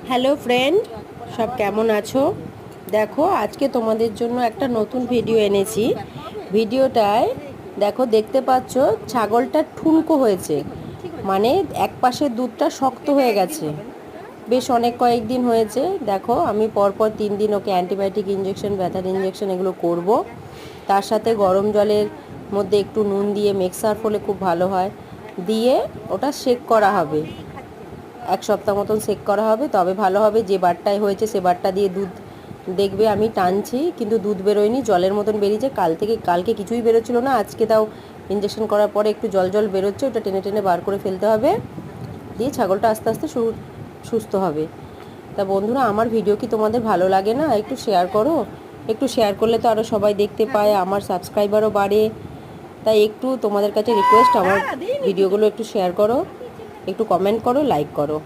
Hello friend, সব কেমন আছো? দেখো, আজকে তোমাদের জন্য একটা নতুন ভিডিও এনেছি। ভিডিওটায় দেখো, দেখতে পাচ্ছ ছাগলটা ঠুনকো হয়েছে, মানে এক পাশের দুধটা শক্ত হয়ে গেছে। বেশ অনেক কয়েকদিন হয়েছে। দেখো, আমি পরপর 3 দিন ওকে অ্যান্টিবায়োটিক ইঞ্জেকশন, ব্যথার ইঞ্জেকশন এগুলো করব। তার সাথে গরম জলের মধ্যে একটু নুন দিয়ে মিক্সার হলে খুব ভালো হয়, দিয়ে ওটা সেক করা হবে। 1 সপ্তাহ মতন সেক করা হবে, তবে ভালো হবে। যে বারটায় হয়েছে সে বারটা দিয়ে দুধ দেখবে আমি টানছি, কিন্তু দুধ বেরোয়নি, জলের মতন বেরিয়েছে। কালকে কিছুই বেরোচ্ছিল না, আজকে তাও ইঞ্জেকশন করার পরে একটু জল জল বেরোচ্ছে, ওটা টেনে টেনে বার করে ফেলতে হবে। দিয়ে ছাগলটা আস্তে আস্তে সুস্থ হবে। তা বন্ধুরা, আমার ভিডিও কি তোমাদের ভালো লাগে না? একটু শেয়ার করো। একটু শেয়ার করলে তো আরও সবাই দেখতে পায়, আমার সাবস্ক্রাইবারও বাড়ে। তাই একটু তোমাদের কাছে রিকোয়েস্ট, আমার ভিডিওগুলো একটু শেয়ার করো, একটু কমেন্ট করো, লাইক করো।